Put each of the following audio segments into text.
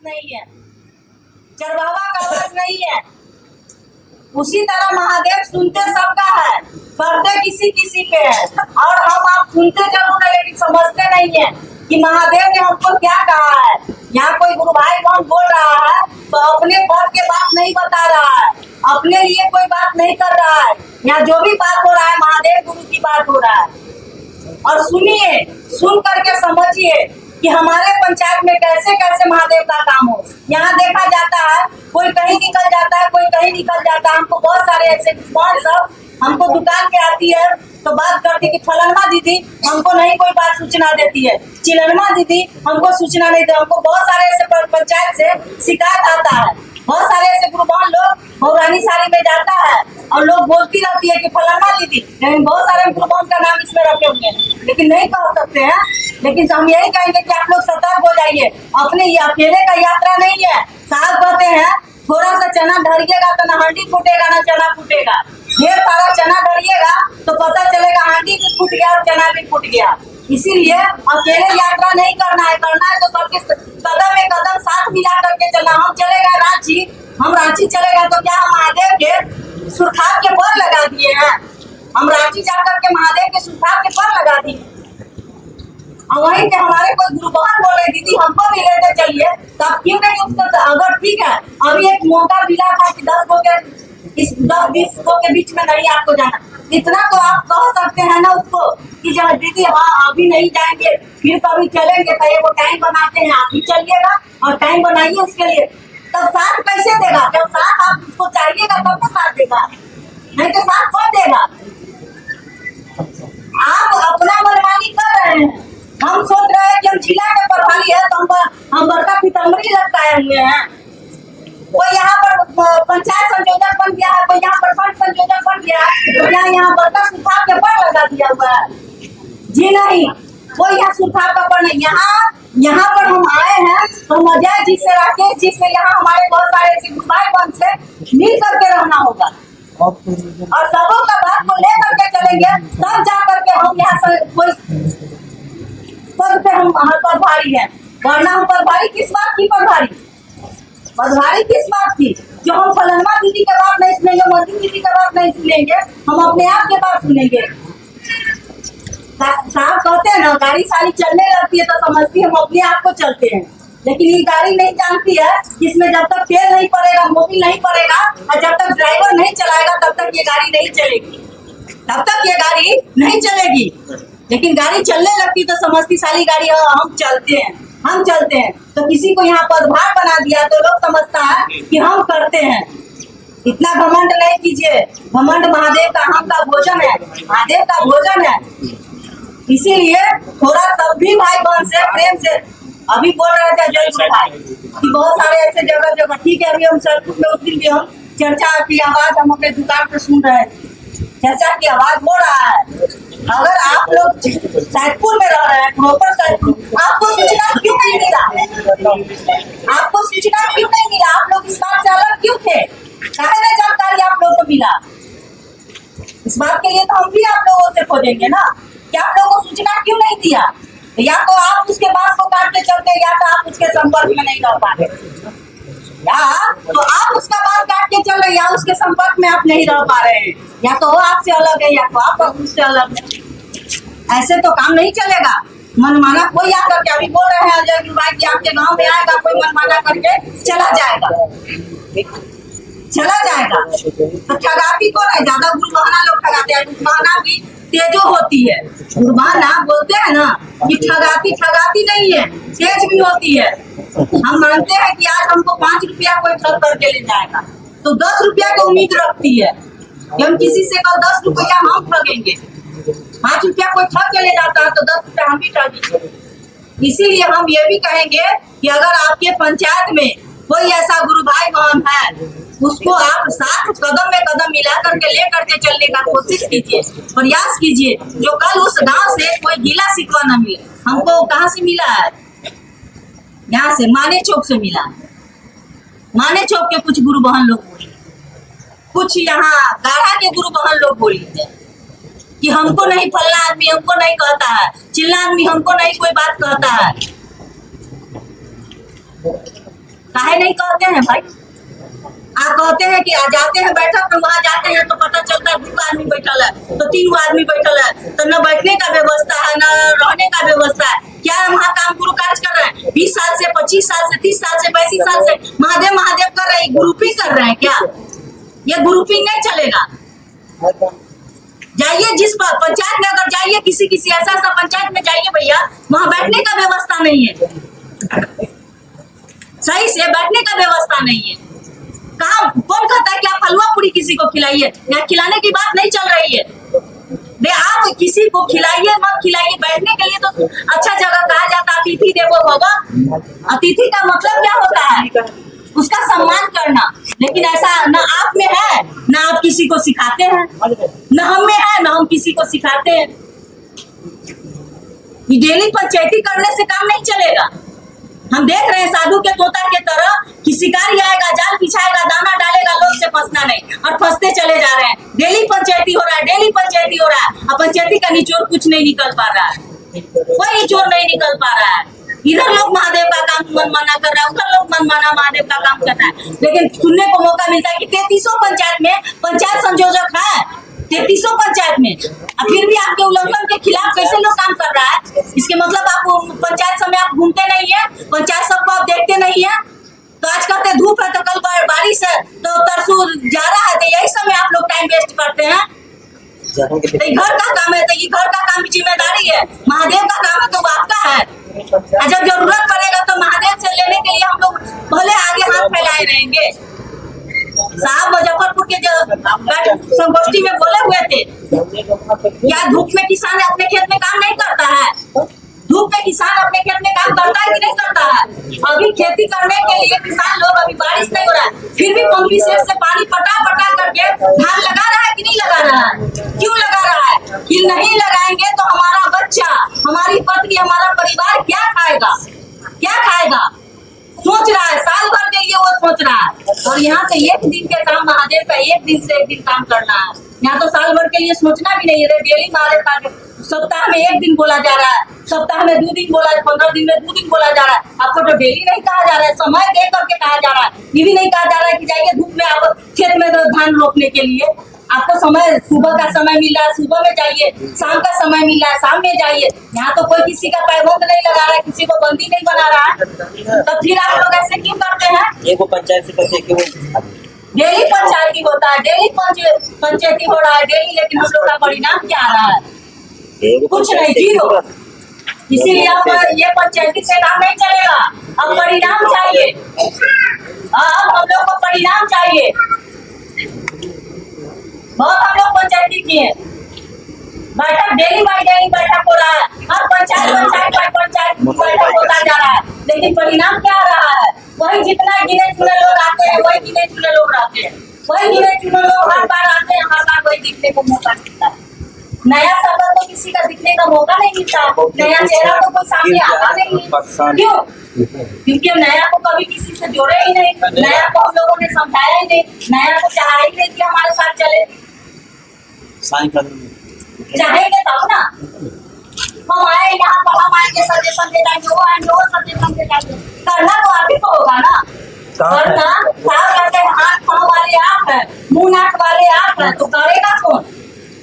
नहीं है, चरवाहा का आवाज नहीं है। उसी तरह महादेव सुनते सबका है, करते किसी किसी पे है। और हम आप सुनते जरूर है लेकिन समझते नहीं है कि महादेव ने हमको क्या कहा है। यहाँ कोई गुरु भाई बहन बोल रहा है तो अपने घर के बात नहीं बता रहा है, अपने लिए कोई बात नहीं कर रहा है। यहाँ जो भी बात हो रहा है महादेव गुरु की बात हो रहा है। और सुनिए, सुन करके समझिए कि हमारे पंचायत में कैसे कैसे महादेव का काम हो। यहाँ देखा जाता है कोई कहीं निकल जाता है, कोई कहीं निकल जाता है। हमको बहुत सारे ऐसे कौन सब हमको दुकान पे आती है तो बात करती है कि फलाना दीदी हमको नहीं कोई बात सूचना देती है, चिलनमा दीदी हमको सूचना नहीं देती। हमको बहुत सारे ऐसे पंचायत से शिकायत आता है। बहुत सारे ऐसे गुरुबान लोग पौरानी साड़ी में जाता है और लोग बोलती रहती है कि फलाना दीदी, लेकिन बहुत सारे गुरुबान का नाम इसमें रखे हुए हैं लेकिन नहीं कह सकते हैं। लेकिन हम यही कहेंगे कि आप लोग सतर्क हो जाइए, अपने अकेले का यात्रा नहीं है। साहब कहते हैं थोड़ा सा चना धरिएगा तो ना हंडी फूटेगा ना चना फूटेगा। ढेर सारा चना धरिएगा तो पता चलेगा हंडी भी फूट गया और चना भी फूट गया। इसीलिए अकेले यात्रा नहीं करना है, करना है तो सबके कदम में कदम साथ मिला करके चलना। हम चलेगा रांची, हम रांची चलेगा तो क्या हम महादेव के सुरखाब के पर लगा दिए हैं? हम रांची जाकर के महादेव के सुरखाब के पर लगा दिए। और वहीं पे हमारे कोई गुरु बहन बोले दीदी हमको भी लेते चलिए, तो आप क्यों नहीं उसको? अगर ठीक है अभी एक मौका मिला था कि 10 गो के इस 10-20 गो के बीच में नहीं आपको जाना, इतना तो आप कह सकते हैं ना उसको कि जब दीदी हाँ अभी नहीं जाएंगे फिर कभी चलेंगे तो वो टाइम बनाते हैं, आप ही चलिएगा और टाइम बनाइए उसके लिए। तब साथ कैसे देगा? जब साथ आप उसको चाहिएगा तब तो साथ देगा, नहीं तो साथ कौन देगा? आप अपना मनमानी कर रहे हैं। हम सोच रहे हैं कि हम जिला के प्रभारी है तो हम बड़का पितम्बरी लटकाए हुए हैं। कोई यहाँ पर पंचायत संयोजक बन गया है, कोई यहाँ प्रखंड संयोजक बन गया है, तो यहाँ बड़का सुखाव के पर लगा दिया हुआ है। जी नहीं, कोई यहाँ सुखाव का पर नहीं। यहाँ पर हम आए हैं तो अजय जी से, राकेश जी से, यहाँ हमारे बहुत सारे ऐसे भाई बहन से मिल करके रहना होगा और सबों का बात को ले करके चलेंगे तब जा करके हम यहाँ से कोई पद पे हम प्रभारी है। वरना हम प्रभारी किस बात की प्रभारी किस बात की? जो हम फलनमा दीदी के बात नहीं सुनेंगे, मोदी दीदी के बात नहीं सुनेंगे, हम अपने आप के बात सुनेंगे। साहब कहते हैं ना गाड़ी सारी चलने लगती है तो समझती है हम अपने आप को चलते हैं, लेकिन ये गाड़ी नहीं जानती है कि इसमें जब तक तेल नहीं पड़ेगा, मोबिल नहीं पड़ेगा और जब तक ड्राइवर नहीं चलाएगा तब तक ये गाड़ी नहीं चलेगी, तब तक ये गाड़ी नहीं चलेगी। लेकिन गाड़ी चलने लगती तो समझती सारी गाड़ी हम चलते हैं। तो किसी को यहाँ पदभार बना दिया तो लोग समझता है कि हम करते हैं। इतना घमंड नहीं कीजिए, घमंड महादेव का हम का भोजन है, महादेव का भोजन है। इसीलिए थोड़ा सब भी भाई बहन से प्रेम से, अभी बोल रहे थे जय भाई कि बहुत सारे ऐसे जगह ठीक है। अभी हम सरपुर में उस दिन भी हम चर्चा की आवाज हम अपने दुकान पे सुन रहे थे, चर्चा की आवाज हो रहा है। अगर आप लोग सैदपुर में रह रहे हैं, प्रॉपर सैदपुर, आपको सूचना क्यों नहीं मिला? आपको सूचना क्यों नहीं मिला? आप लोग इस बात से अलग क्यों थे? काहे में जानकारी आप लोगों को मिला? इस बात के लिए तो हम भी आप लोगों से खोजेंगे ना कि आप लोगों को सूचना क्यों नहीं दिया। या तो आप उसके बात को काट के चलते, या तो आप उसके संपर्क में नहीं रह पाते, या तो आप उसका बात काट के चल रहे, या उसके संपर्क में आप नहीं रह पा रहे हैं, या तो वो आपसे अलग है या तो आप उससे अलग है। ऐसे तो काम नहीं चलेगा। मनमाना कोई आकर के, अभी बोल रहे हैं अजय भाई कि आपके गांव में आएगा कोई मनमाना करके चला जाएगा। तो ठगाती कौन है? ज्यादा गुरबहाना लोग ठगाते हैं। गुरबहाना भी तेजो होती है। गुरबहाना बोलते हैं ना कि ठगाती नहीं है, तेज भी होती है। हम मानते हैं कि आज हमको 5 रुपया कोई ठग करके ले जाएगा तो 10 रुपया की उम्मीद रखती है कि हम किसी से कल 10 रुपया हम ठगेंगे। 5 रुपया कोई ठग के ले जाता है तो 10 रुपया हम भी ठगेंगे। इसीलिए हम ये भी कहेंगे कि अगर आपके पंचायत में कोई ऐसा गुरु भाई बहन है, उसको आप साथ कदम में कदम मिला करके ले करके चलने का कोशिश कीजिए, प्रयास कीजिए, जो कल उस गांव से कोई गीला शिकवा न मिले। हमको कहाँ से मिला है? यहाँ से माने चौक से मिला। माने चौक के कुछ गुरु बहन लोग बोले, कुछ यहाँ गाढ़ा के गुरु बहन लोग बोले कि हमको नहीं, फलना आदमी हमको नहीं कहता है, चिल्ला आदमी हमको नहीं कोई बात कहता है। नहीं कहते हैं भाई? आप कहते हैं कि जाते हैं बैठक में, वहाँ जाते हैं तो पता चलता है 2 आदमी बैठल है तो 3 आदमी बैठल है, तो न बैठने का व्यवस्था है न रहने का व्यवस्था है। क्या वहाँ काम गुरु कार्य कर रहे हैं? 20 साल से 25 साल से 30 साल से 35 साल से महादेव महादेव कर रहे हैं, ग्रुपिंग कर रहे हैं क्या? ये ग्रुपिंग नहीं चलेगा। जाइए जिस पंचायत में अगर जाइए, किसी ऐसा पंचायत में जाइए भैया, वहाँ बैठने का व्यवस्था नहीं है, सही से बैठने का व्यवस्था नहीं है। कहा कौन कहता है कि आप हलवा पूरी किसी को खिलाइए? यहाँ खिलाने की बात नहीं चल रही है। दे आप किसी को खिलाइए मत खिलाइए, बैठने के लिए तो अच्छा जगह कहा जाता है, अतिथि देवो भव। अतिथि का मतलब क्या होता है? उसका सम्मान करना। लेकिन ऐसा न आप में है, न आप किसी को सिखाते हैं, न हम में है, न हम किसी को सिखाते हैं। ये डेली पंचायती करने से काम नहीं चलेगा। हम देख रहे हैं साधु के तोता के तरह कि शिकारी आएगा, जाल बिछाएगा, दाना डालेगा, लोग से फंसना नहीं, और फंसते चले जा रहे हैं। डेली पंचायती हो रहा है, डेली पंचायती हो रहा है, और पंचायती का निचोड़ कुछ नहीं निकल पा रहा है, कोई निचोड़ नहीं निकल पा रहा है। इधर लोग महादेव का काम मनमाना कर रहा है, उधर लोग मनमाना महादेव का काम कर रहा है। लेकिन सुनने को मौका मिलता है कि 3300 पंचायत में पंचायत संयोजक है, 3300 पंचायत में, फिर भी आपके उल्लंघन के खिलाफ कैसे लोग काम कर रहा है? इसके मतलब आप पंचायत समय आप घूमते नहीं है, पंचायत सबको आप देखते नहीं है। तो आज कहते धूप है तो कल बारिश है, तो तरसू जा रहा है, तो यही समय आप लोग टाइम वेस्ट करते हैं। तो घर का काम है, तो ये घर का काम की जिम्मेदारी है, महादेव का काम है तो वो आपका है। जब जरूरत पड़ेगा तो महादेव से लेने के लिए हम लोग भले आगे हाथ फैलाए रहेंगे। साहब मुजफ्फरपुर के जो संगोष्ठी में बोले हुए थे, क्या धूप में किसान अपने खेत में काम नहीं करता है? धूप में किसान अपने खेत में काम करता है कि नहीं करता है? अभी खेती करने के लिए किसान लोग, अभी बारिश नहीं हो रहा है, फिर भी पंपी सेट से पानी पटा करके धान लगा रहा है कि नहीं लगा रहा है? क्यों लगा रहा है? कि नहीं लगाएंगे तो हमारा बच्चा, हमारी पत्नी, हमारा परिवार क्या खाएगा? क्या खाएगा? सोच रहा है, साल भर के लिए वो सोच रहा है। और यहाँ तो एक दिन के काम, महादेव का एक दिन से एक दिन काम करना है। यहाँ तो साल भर के लिए सोचना भी नहीं है। डेली महादेव का सप्ताह में 1 दिन बोला जा रहा है, सप्ताह में 2 दिन बोला, 15 दिन में 2 दिन बोला जा रहा है। आपको तो डेली नहीं कहा जा रहा है, समय दे करके कहा जा रहा है। ये भी नहीं कहा जा रहा है कि जाइए धूप में आप खेत में धान रोपने के लिए। आपको समय, सुबह का समय मिल रहा है, सुबह में जाइए, शाम का समय मिल रहा है, शाम में जाइए। यहाँ तो कोई किसी का पैबंद नहीं लगा रहा है, किसी को बंदी नहीं बना रहा है। तो फिर आप लोग ऐसे क्यों करते हैं? एक पंचायत से बच्चे क्यों? डेली पंचायती होता है, डेली पंचायती हो रहा है डेली, लेकिन हम लोग का परिणाम क्या आ रहा है? कुछ नहीं, जीरो। इसीलिए अब ये पंचायती से काम नहीं चलेगा, अब परिणाम चाहिए। अब हम लोग को परिणाम चाहिए। बहुत हम लोग पंचायती किए, बैठक डेली बाई डेली बैठक हो रहा है, हर पंचायत बैठक होता जा रहा है, लेकिन परिणाम क्या आ रहा है? वही जितना गिने चुने लोग आते हैं, वही गिने चुने लोग रहते हैं, वही गिने चुने लोग हर बार आते हैं, हर बार वही दिखने को मौका मिलता है। नया शक्ल तो किसी का दिखने का मौका नहीं मिलता, नया चेहरा तो कोई सामने आता नहीं है। क्यों? क्योंकि नया को कभी किसी से जोड़े ही नहीं, नया को हम लोगों ने समझाया ही नहीं, नया को चाहा ही नहीं कि हमारे साथ चले। चाहेंगे तब ना हम आए यहाँ पर, हम आएंगे सजेशन दे जाएंगे, वो आएंगे वो सजेशन दे जाएंगे। करना तो आप ही को होगा ना। करना साफ करते हैं, हाथ पाँव वाले आप हैं, मुंह नाक वाले आप हैं, तो करेगा कौन?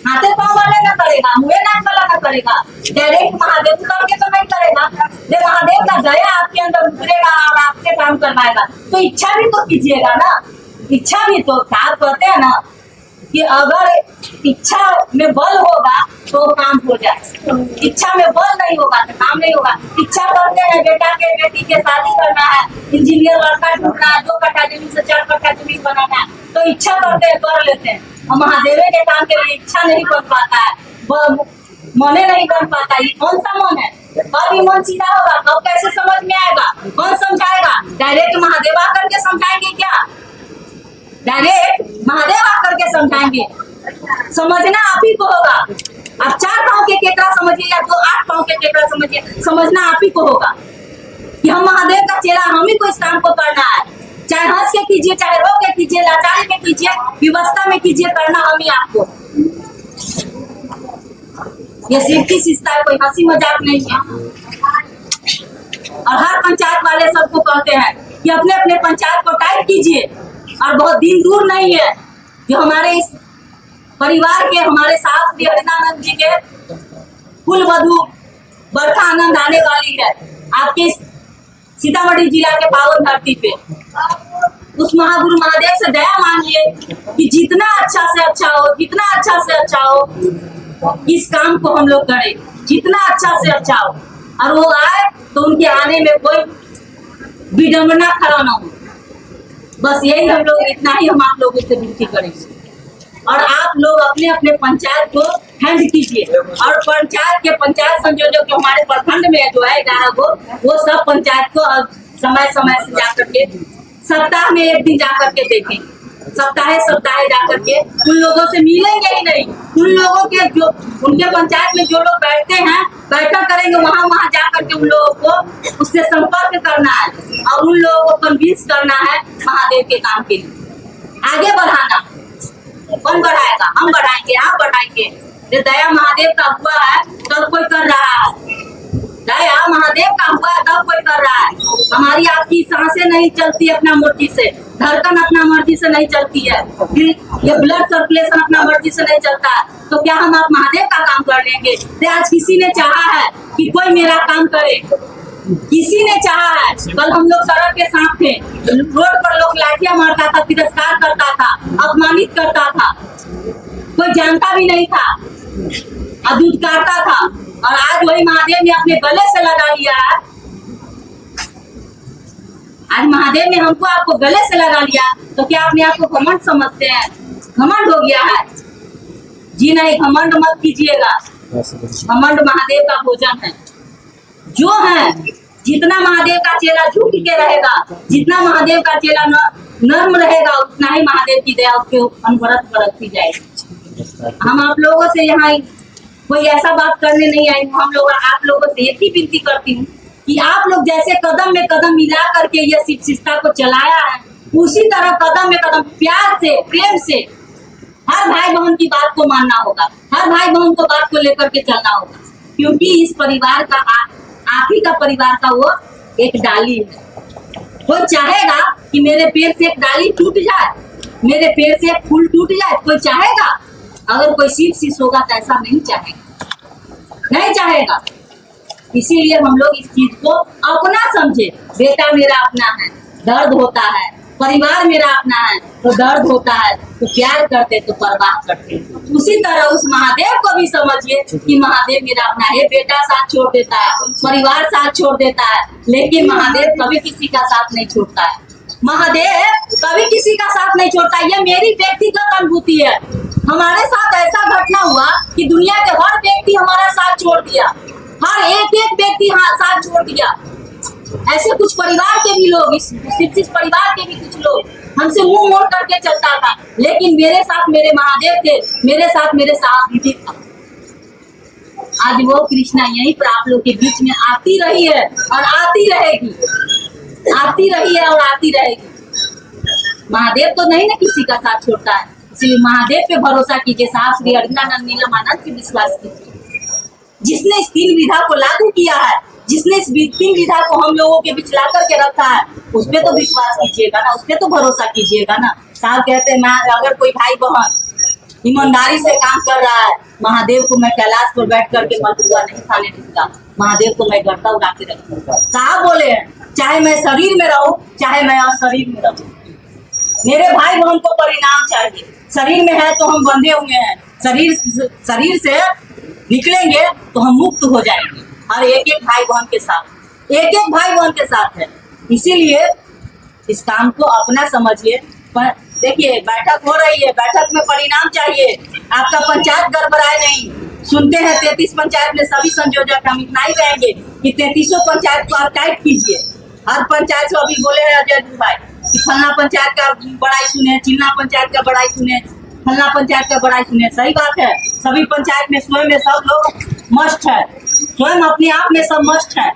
हाथे पाँव वाले ना करेगा, मुँह नाक वाला ना करेगा, डायरेक्ट महादेव करके तो नहीं करेगा। जब महादेव का दया आपके अंदर उतरेगा और आपसे काम करवाएगा, तो इच्छा भी तो कीजिएगा ना। इच्छा भी तो, आप कहते हैं ना कि अगर इच्छा में बल होगा तो काम हो जाए, इच्छा में बल नहीं होगा तो काम नहीं होगा। इच्छा करते हैं बेटा के बेटी के शादी करना है, इंजीनियर लड़का ढूंढना है, 2 कट्ठा जमीन से 4 कट्ठा जमीन बनाना है, तो इच्छा करते हैं, कर लेते हैं। और महादेव के काम के लिए इच्छा नहीं बन पाता है, मने नहीं बन पाता। ये कौन सा मन है? कब ये मन सीधा होगा? कब कैसे समझ में आएगा? कौन समझाएगा? डायरेक्ट महादेव आकर के समझाएंगे क्या? डायरेक्ट महादेव आकर के समझाएंगे? समझना आप ही को होगा। आप 4 पाँव के केकड़ा समझिए या 8 पाँव के केकड़ा समझिए, समझना आप ही को होगा कि हम महादेव का चेहरा, हम ही को इस काम को करना है। चाहे हंस के कीजिए, चाहे रो के कीजिए, लाचारी में कीजिए, व्यवस्था में कीजिए, करना हम ही आपको। ये सिर्फ सिस्ता है, कोई हंसी मजाक नहीं है। और हर पंचायत वाले सबको कहते हैं कि अपने अपने पंचायत को टाइट कीजिए। और बहुत दिन दूर नहीं है जो हमारे इस परिवार के, हमारे साथ श्री हरिनानंद जी के कुल वधु बरखा आनंद आने वाली है आपके सीतामढ़ी जिला के पावन धरती पे। उस महागुरु महादेव से दया मांगिए कि जितना अच्छा से अच्छा हो, जितना अच्छा से अच्छा हो, इस काम को हम लोग करें, जितना अच्छा से अच्छा हो। और वो आए तो उनके आने में कोई विडंबना खड़ा ना हो। बस यही हम लोग, इतना ही हम आप लोगों से विनती करेंगे। और आप लोग अपने अपने पंचायत को हैंड कीजिए। और पंचायत के पंचायत संयोजक जो हमारे प्रखंड में जो है 11 को, वो सब पंचायत को समय समय से जाकर के सप्ताह में एक दिन जाकर के देखें, सप्ताह जाकर के उन लोगों से मिलेंगे ही नहीं। उन लोगों के जो उनके पंचायत में जो लोग बैठते हैं, बैठक करेंगे, वहाँ जाकर के उन लोगों को उससे संपर्क करना है और उन लोगों को कन्विंस करना है महादेव के काम के लिए आगे बढ़ाना। कौन बढ़ाएगा? हम बढ़ाएंगे, आप बढ़ाएंगे। ये दया महादेव का हुआ है तब कोई कर रहा है, दया महादेव का हुआ है तब कोई कर रहा है। हमारी आपकी सांसें नहीं चलती अपना मर्जी से, धड़कन अपना मर्जी से नहीं चलती है, फिर ये ब्लड सर्कुलेशन अपना मर्जी से नहीं चलता है, तो क्या हम आप महादेव का काम कर लेंगे? तो आज किसी ने चाहा है कि कोई मेरा काम करे, किसी ने चाहा है। कल हम लोग सड़क के साथ थे, रोड पर लोग लाठियां मारता था, तिरस्कार करता था, अपमानित करता था, कोई जानता भी नहीं था और दुत्कारता था। और आज वही महादेव ने अपने गले से लगा लिया है। आज महादेव ने हमको आपको गले से लगा लिया, तो क्या अपने आप को घमंड समझते हैं? घमंड हो गया है जी? नहीं, घमंड मत कीजिएगा। घमंड महादेव का भोजन है। जो है, जितना महादेव का चेला झुक के रहेगा, जितना महादेव का चेला नर्म रहेगा, उतना ही महादेव की दया उसके अनवरत बरतती जाएगी। हम आप लोगों से यहाँ कोई ऐसा बात करने नहीं आए। हम लोग आप लोगों से एक ही विनती करती हूँ कि आप लोग जैसे कदम में कदम मिला करके ये शिक्षा को चलाया है, उसी तरह कदम में कदम प्यार से, प्रेम से हर भाई बहन की बात को मानना होगा, हर भाई बहन को बात को लेकर के चलना होगा। क्योंकि इस परिवार का आप ही का परिवार का वो एक डाली है। कोई चाहेगा कि मेरे पैर से एक डाली टूट जाए, मेरे पैर से एक फूल टूट जाए? कोई चाहेगा? अगर कोई शीश होगा तो ऐसा नहीं चाहेगा, नहीं चाहेगा। इसीलिए हम लोग इस चीज को अपना समझे। बेटा मेरा अपना है, दर्द होता है, परिवार मेरा अपना है तो दर्द होता है, तो प्यार करते तो परवाह करते। उसी तरह उस महादेव को भी समझिए कि महादेव मेरा अपना है। बेटा साथ छोड़ देता है, परिवार साथ छोड़ देता है, लेकिन महादेव कभी किसी का साथ नहीं छोड़ता है। महादेव कभी किसी का साथ नहीं छोड़ता। ये मेरी व्यक्तिगत अनुभूति है। हमारे साथ ऐसा घटना हुआ कि दुनिया के हर व्यक्ति हमारा साथ छोड़ दिया, हर एक व्यक्ति साथ छोड़ दिया। ऐसे कुछ परिवार के भी लोग, इस परिवार के भी कुछ लोग हमसे मुंह मोड़ करके चलता था, लेकिन मेरे साथ मेरे महादेव थे, मेरे साथ मेरे सहानुभूति था। आज वो कृष्णा यहीं पर आप लोग के बीच में आती रही है और आती रहेगी, आती रही है और आती रहेगी। महादेव तो नहीं ना किसी का साथ छोड़ता है, इसलिए महादेव पे भरोसा कीजिए। साहब श्री हरिनानंद नीलमानंद पे विश्वास कीजिए। जिसने इस 3 विधा को लागू किया है, जिसने इस 3 विधा को हम लोगों के बीच ला करके रखा है, उस पे तो विश्वास कीजिएगा ना, उस पे तो भरोसा कीजिएगा ना। साहब कहते हैं अगर कोई भाई बहन ईमानदारी से काम कर रहा है, महादेव को मैं कैलाश पर बैठ करके मलपुआ नहीं खाने दूंगा, महादेव को मैं गर्दा उड़ा के रखूंगा। साहब बोले हैं चाहे मैं शरीर में रहूं, चाहे मैं अशरीर में रहूं, मेरे भाई बहन को परिणाम चाहिए। शरीर में है तो हम बंधे हुए हैं, शरीर से निकलेंगे तो हम मुक्त हो जाएंगे। और एक एक भाई बहन के साथ, एक एक भाई बहन के साथ है। इसीलिए इस काम को अपना समझिए। पर देखिए बैठक हो रही है, बैठक में परिणाम चाहिए। आपका पंचायत गड़बड़ाए नहीं। सुनते हैं 33 पंचायत में सभी संयोजक, हम इतना ही कहेंगे कि 33 पंचायत को आप टाइट कीजिए। हर पंचायत से अभी बोले हैं अजय भाई कि फलना पंचायत का बड़ाई सुने, चिल्ला पंचायत का बड़ाई सुने, फलना पंचायत का बड़ाई सुने। सही बात है, सभी पंचायत में स्वयं में सब लोग मस्ट है, स्वयं अपने आप में सब मस्ट है।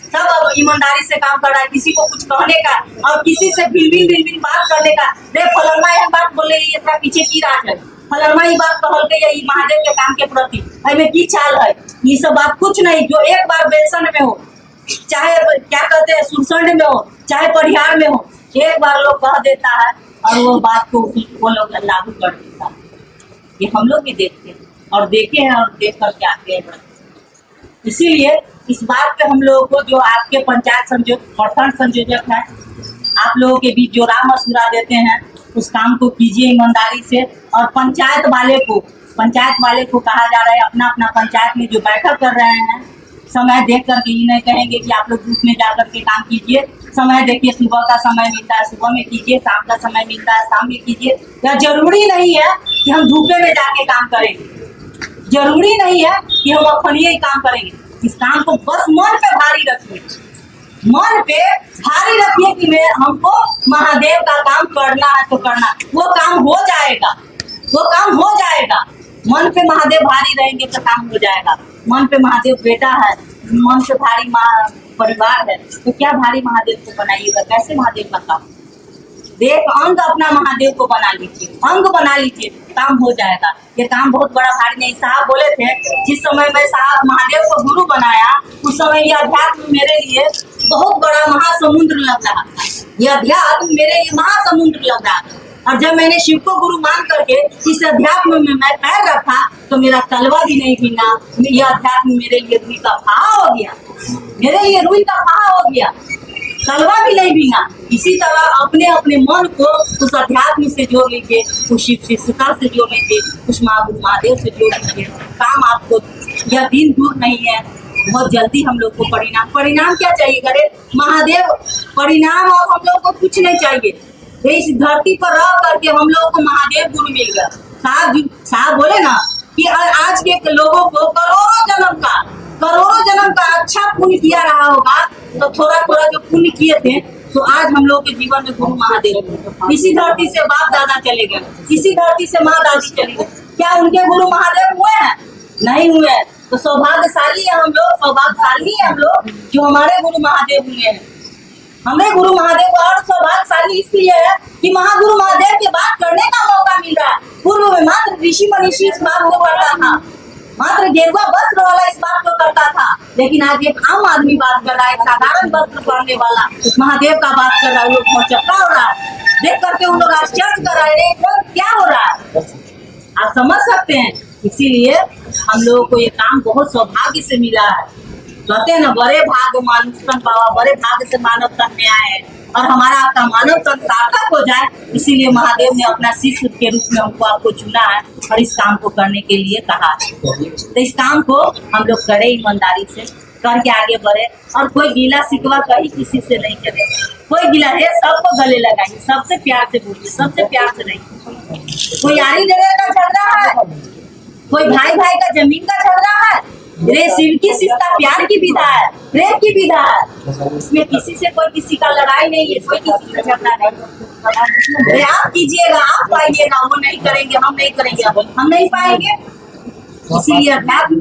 सब अब ईमानदारी से काम कर रहा है, किसी को कुछ कहने का और किसी से भिन बात करने का। रे फलनमा यह बात बोले, ये था पीछे की राज है, फलनमा ये बात कहल के यही महादेव के काम के प्रति हमें की चाल है। ये सब बात कुछ नहीं। जो एक बार बेसन में हो, चाहे क्या कहते हैं सुरसंड में हो, चाहे परिहार में हो, एक बार लोग कह देता है और वो बात को वो लोग लागू कर देता है। ये हम लोग भी देखते हैं और देखे हैं और देख कर के आगे हैं। इसीलिए इस बात पे हम लोगों को जो आपके पंचायत प्रखंड संयोजक है, आप लोगों के बीच जो राम मशुरा देते हैं उस काम को कीजिए ईमानदारी से। और पंचायत वाले को कहा जा रहा है अपना अपना पंचायत में जो बैठक कर रहे हैं, समय देख करके ये नहीं कहेंगे कि आप लोग ग्रुप में जा करके काम कीजिए। समय देखिए, सुबह का समय मिलता है सुबह में कीजिए, शाम का समय मिलता है शाम में कीजिए। यह जरूरी नहीं है कि हम धूपे में जाके काम करेंगे, जरूरी नहीं है कि हम अखनिए ही काम करेंगे। इस काम को बस मन पे भारी रखिए, मन पे भारी रखिए कि मैं हमको महादेव का काम करना है तो करना, वो काम हो जाएगा, वो काम हो जाएगा। मन पे महादेव भारी रहेंगे तो काम हो जाएगा। मन पे महादेव बेटा है, मन पे भारी परिवार है, तो क्या भारी महादेव को बनाइएगा? कैसे महादेव का काम? देख अंग अपना महादेव को बना लीजिए, अंग बना लीजिए, काम हो जाएगा। ये काम बहुत बड़ा भारी नहीं। साहब बोले थे जिस समय मैं साहब महादेव को गुरु बनाया उस समय यह अध्यात्म मेरे लिए बहुत बड़ा महासमुद्र लग रहा था। यह अध्यात्म मेरे लिए महासमुद्र लग रहा था। और जब मैंने शिव को गुरु मान करके इस अध्यात्म में मैं पैर रखा तो मेरा तलवा भी नहीं भीगा। यह अध्यात्म मेरे लिए रुई का फाहा हो गया, मेरे लिए रुई का फाहा हो गया, तलवा भी नहीं भीगा। इसी तरह अपने अपने मन को उस अध्यात्म से जोड़ लीजिए, उस शिव शिष्यता से जोड़ लीजिए, उस महादेव से जोड़ लीजिए। काम आपको, यह दिन दूर नहीं है, बहुत जल्दी हम लोग को परिणाम क्या चाहिए? करे महादेव परिणाम, और हम लोग को कुछ नहीं चाहिए। इस धरती पर रह करके हम लोग को महादेव गुरु मिल गया। साहब बोले ना कि आज के लोगों को करोड़ों जन्म का अच्छा पुण्य किया रहा होगा, तो थोड़ा थोड़ा जो पुण्य किए थे तो आज हम लोग के जीवन में गुरु महादेव। इसी धरती से बाप दादा चले गए, इसी धरती से माँ दादी चले गए, क्या उनके गुरु महादेव हुए हैं? नहीं हुए। तो सौभाग्यशाली है हम लोग, सौभाग्यशाली है हम लोग जो हमारे गुरु महादेव हुए हैं। हमें गुरु महादेव और सौभाग्यशाली इसलिए है कि महागुरु महादेव की बात करने का मौका मिल रहा है। पूर्व में मात्र ऋषि मनीषी इस बात को करता था, मात्र गेरुआ वस्त्र वाला इस बात को करता था, लेकिन आज एक आम आदमी बात कर रहा है, साधारण वस्त्र पहनने वाला महादेव का बात कर रहा है। लोग चक्का हो रहा है, देख करके उन लोग आश्चर्य कर रहे हैं क्या हो रहा है, आप समझ सकते हैं। इसीलिए हम लोगों को ये काम बहुत सौभाग्य से मिला है। कहते हैं ना, बड़े भाग्य मानुष तन पावा, बड़े भाग्य से मानव तन में आए, और हमारा आपका मानव तन सार्थक हो जाए। इसीलिए महादेव ने अपना शिष्य के रूप में हमको आपको चुना है और इस काम को करने के लिए कहा है। तो इस काम को हम लोग करें ईमानदारी से, करके आगे बढ़े, और कोई गीला शिकवा कहीं किसी से नहीं करे। कोई गिला है सबको गले लगाइए, सबसे प्यार से बोलिए, सबसे प्यार से रहिए। कोई यारी देने का झगड़ा है, कोई भाई भाई का जमीन का झगड़ा है, रे शिव की शिष्टा प्यार की विधा है, प्रेम की विधा है। इसमें किसी से कोई किसी का लड़ाई नहीं है, कोई किसी से झगड़ा नहीं। आप कीजिएगा, आप पाइएगा, वो नहीं करेंगे, हम नहीं करेंगे, हम नहीं पाएंगे। इसीलिए अध्यात्म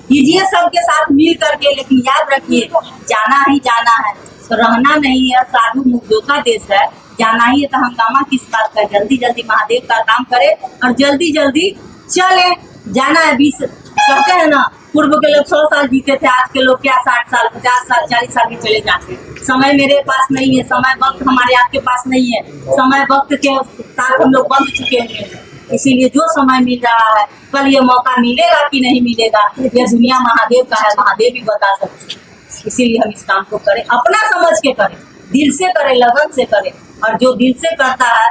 कीजिए सबके साथ मिल करके, लेकिन याद रखिए जाना ही जाना है, तो रहना नहीं है। साधु मुक्तों का देश है, जाना ही है तो हंगामा किस बात का। जल्दी जल्दी महादेव का काम करे और जल्दी जल्दी चले। जाना है 20 कहते हैं ना, पूर्व के लोग 100 साल जीते थे, आज के लोग क्या 60 साल 50 साल 40 साल भी चले जाते। समय मेरे पास नहीं है, समय वक्त हमारे आपके पास नहीं है, समय वक्त के साथ हम लोग बंध चुके हैं। इसीलिए जो समय मिल रहा है, कल ये मौका मिलेगा कि नहीं मिलेगा, यह दुनिया महादेव का है, महादेव भी बता सकते हैं। इसीलिए हम इस काम को करें, अपना समझ के करें, दिल से करें, लगन से करें। और जो दिल से करता है,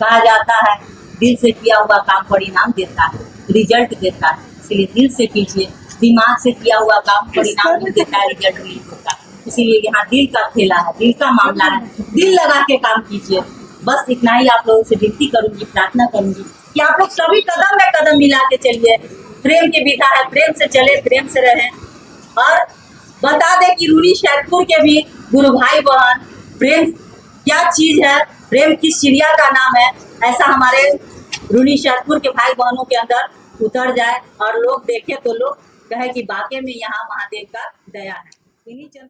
कहा जाता है दिल से किया हुआ काम परिणाम देता है, रिजल्ट देता है। इसलिए दिल से कीजिए, दिमाग से किया हुआ काम परिणाम नहीं देता है, रिजल्ट नहीं होता। इसीलिए यहाँ दिल का खेला है, दिल का मामला है, दिल लगा के काम कीजिए। बस इतना ही आप लोगों से विनती करूंगी, प्रार्थना करूंगी कि आप लोग सभी कदम में कदम मिला के चलिए। प्रेम की विधा है, प्रेम से चले, प्रेम से रहें। और बता दें कि रूनी शैदपुर के भी गुरु भाई बहन, प्रेम क्या चीज है, प्रेम किस चिड़िया का नाम है, ऐसा हमारे रूनी शैदपुर के भाई बहनों के अंदर उतर जाए और लोग देखे तो लोग कहे कि वाकई में यहाँ महादेव का दया है। इन्हीं चंद